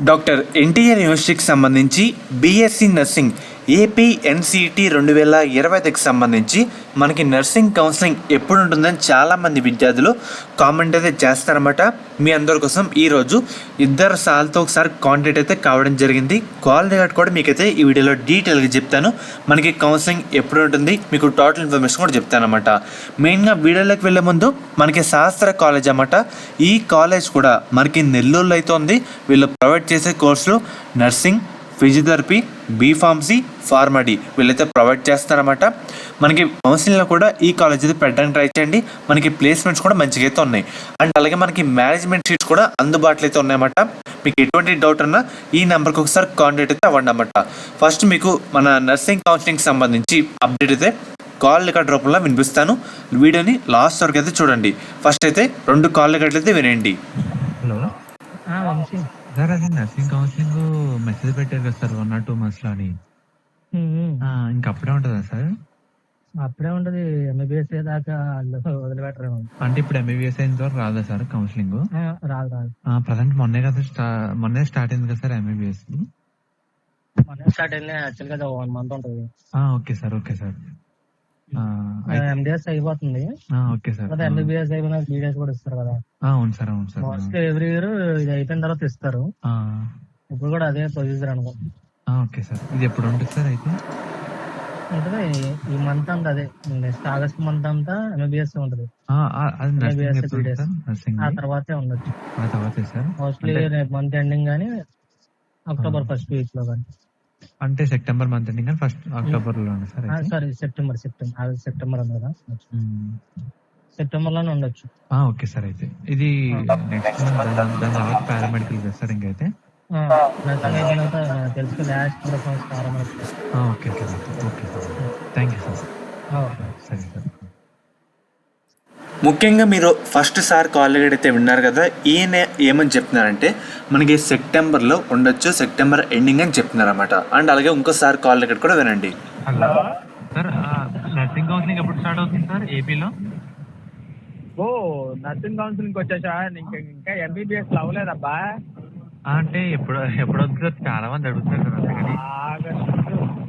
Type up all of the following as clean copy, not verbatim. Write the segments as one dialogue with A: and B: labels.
A: Doctor NTR యూనివర్సిటీకి సంబంధించి BSc nursing AP NCT 2025కి సంబంధించి మనకి నర్సింగ్ కౌన్సిలింగ్ ఎప్పుడు ఉంటుందని చాలామంది విద్యార్థులు కామెంట్ అయితే చేస్తారన్నమాట. మీ అందరి కోసం ఈరోజు ఇద్దరు సార్లతో ఒకసారి కాంటాక్ట్ అయితే కావడం జరిగింది. కాల్ రికార్డ్ కూడా మీకైతే ఈ వీడియోలో డీటెయిల్గా చెప్తాను. మనకి కౌన్సిలింగ్ ఎప్పుడు ఉంటుంది, మీకు టోటల్ ఇన్ఫర్మేషన్ కూడా చెప్తాను అనమాట. మెయిన్గా వీడియోలోకి వెళ్ళే ముందు మనకి శాస్త్ర కాలేజ్ అన్నమాట. ఈ కాలేజ్ కూడా మనకి నెల్లూరులో అయితే ఉంది. వీళ్ళు ప్రొవైడ్ చేసే కోర్సులు నర్సింగ్, ఫిజియోథెరపీ, బీఫార్మసీ, ఫార్మడీ వీళ్ళైతే ప్రొవైడ్ చేస్తారన్నమాట. మనకి కౌన్సిలింగ్లో కూడా ఈ కాలేజ్ అయితే పెట్టడానికి ట్రై చేయండి. మనకి ప్లేస్మెంట్స్ కూడా మంచిగా అయితే ఉన్నాయి. అండ్ అలాగే మనకి మేనేజ్మెంట్ సీట్స్ కూడా అందుబాటులో అయితే ఉన్నాయన్నమాట. మీకు ఎటువంటి డౌట్ ఉన్నా ఈ నెంబర్కి ఒకసారి కాంటాక్ట్ అయితే అవ్వండి అన్నమాట. ఫస్ట్ మీకు మన నర్సింగ్ కౌన్సిలింగ్కి సంబంధించి అప్డేట్ అయితే కాల్ రికార్డ్ రూపంలో వినిపిస్తాను. వీడియోని లాస్ట్ వరకు అయితే చూడండి. ఫస్ట్ అయితే 2 కాల్ రికార్డులు అయితే వినండి.
B: హలో సార్, అది నర్సింగ్ కౌన్సిలింగ్ మెసేజ్ పెట్టారు కదా సార్ 1 or 2 months లో అని. ఇంకా అప్పుడే ఉంటుందా సార్?
C: అప్పుడే ఉంటది. ఎంబీబీఎస్ దాకా వదిలిపెట్టరు.
B: అంటే ఇప్పుడు ఎంబీబీఎస్ అయిన తర్వాత రాదా సార్ కౌన్సిలింగ్?
C: రాదు.
B: ప్రజెంట్ మొన్నే కదా మొన్నే స్టార్ట్ అయింది కదా సార్ ఎంబీబీఎస్.
C: మొన్న స్టార్ట్ అయింది. యాక్చువల్ గా 1 month ఉంటది.
B: Okay sir, okay sir.
C: MBS అయిపోతుంది.
B: Okay sir.
C: ఎంబీబీఎస్ అయిపోయిన బీడీఎస్ కూడా ఇస్తారు కదా.
B: అవును సార్, అవును సార్.
C: మోస్ట్లీ ఎవ్రీ ఇయర్ ఇది అయిపోయిన తర్వాత ఇస్తారు. ఇప్పుడు కూడా అదే ప్రొసీజర్ అనుకో.
B: Okay sir. ఇది ఎప్పుడు ఉంటుంది సార్ అయితే?
C: ఉంటది ఈ మంత్ అంతా. అదే నెక్స్ట్ ఆగస్ట్ మంత్ అంతా ఎంబీబీఎస్ ఉంటది. ఆ తర్వాతే ఉండొచ్చు. మోస్ట్లీ మంత్ ఎండింగ్ గానీ అక్టోబర్ ఫస్ట్ వీక్ లో కానీ.
B: అంటే సెప్టెంబర్ మంత్ ఎండింగ్ కానీ ఫస్ట్ అక్టోబర్ లో సార్?
C: సారీ, సెప్టెంబర్ ఉంది కదా, సెప్టెంబర్ లోనే ఉండొచ్చు.
B: Okay sir. అయితే ఇది నెక్స్ట్ మంత్ దాని తర్వాత పారామెడికల్ కదా సార్ ఇంకైతే?
C: తెలుసు last
B: okay sir. Okay sir, thank you sir. సరే సార్.
A: ముఖ్యంగా మీరు ఫస్ట్ సార్ కాల్ రికార్డ్ అయితే విన్నారు కదా. ఈయన ఏమని చెప్తున్నారంటే మనకి సెప్టెంబర్లో ఉండొచ్చు, సెప్టెంబర్ ఎండింగ్ అని చెప్తున్నారు అన్నమాట. అండ్ అలాగే ఇంకోసారి కాల్ రికార్డ్ కూడా వినండి.
B: హలో సార్, నర్సింగ్ కౌన్సిలింగ్ ఎప్పుడు స్టార్ట్ అవుతుంది సార్ ఏపీలో?
C: నర్సింగ్ కౌన్సిలింగ్ వచ్చేసా? ఇంకా ఎంబీబీఎస్ అవ్వలేదబ్బా.
B: అంటే ఎప్పుడు వస్తుంది సార్? చాలా మంది అడుగుతారు కదా.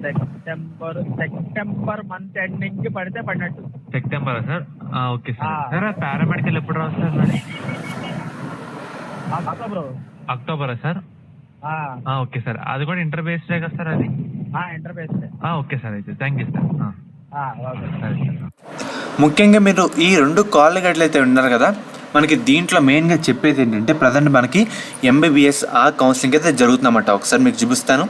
C: సెప్టెంబర్ మంత్ ఎండింగ్ కి పడితే పడినట్టు.
B: September sir? Okay sir. Sir paramedical ఎప్పుడు రావు సార్ మరి? అక్టోబరా సార్? Okay sir. అది కూడా ఇంటర్ బేస్డే కదా సార్? అది
C: ఇంటర్ బేస్డే.
B: Okay sir. అయితే థ్యాంక్ యూ సార్. సరే సార్.
A: ముఖ్యంగా మీరు ఈ 2 కాల్ రికార్డులు అయితే ఉన్నారు కదా. మనకి దీంట్లో మెయిన్గా చెప్పేది ఏంటంటే ప్రజెంట్ మనకి ఎంబీబీఎస్ ఆ కౌన్సిలింగ్ అయితే జరుగుతుందన్నమాట. ఒకసారి మీకు చూపిస్తాను.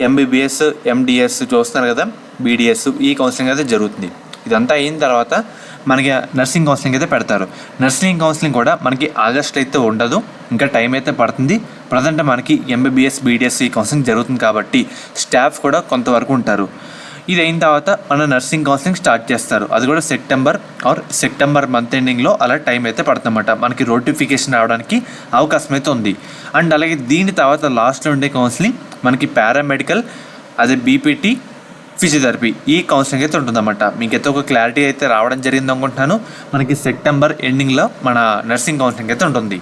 A: ఎంబీబీఎస్, ఎండిఎస్ చూస్తున్నారు కదా, బీడిఎస్ ఈ కౌన్సిలింగ్ అయితే జరుగుతుంది. ఇదంతా అయిన తర్వాత మనకి నర్సింగ్ కౌన్సిలింగ్ అయితే పెడతారు. నర్సింగ్ కౌన్సిలింగ్ కూడా మనకి ఆగస్ట్లో అయితే ఉండదు, ఇంకా టైం అయితే పడుతుంది. ప్రజెంట్ మనకి ఎంబీబీఎస్, బీడిఎస్ ఈ కౌన్సిలింగ్ జరుగుతుంది కాబట్టి స్టాఫ్ కూడా కొంతవరకు ఉంటారు. ఇది అయిన తర్వాత మన నర్సింగ్ కౌన్సిలింగ్ స్టార్ట్ చేస్తారు. అది కూడా సెప్టెంబర్ మంత్ ఎండింగ్లో అలా టైం అయితే పడుతుందన్నమాట. మనకి నోటిఫికేషన్ రావడానికి అవకాశం అయితే ఉంది. అండ్ అలాగే దీని తర్వాత లాస్ట్లో ఉండే కౌన్సిలింగ్ మనకి పారామెడికల్, అదే బీపీటీ, ఫిజియోథెరపీ ఈ కౌన్సిలింగ్ అయితే ఉంటుందన్నమాట. మీకైతే ఒక క్లారిటీ అయితే రావడం జరిగింది అనుకుంటున్నాను. మనకి సెప్టెంబర్ ఎండింగ్లో మన నర్సింగ్ కౌన్సిలింగ్ అయితే ఉంటుంది.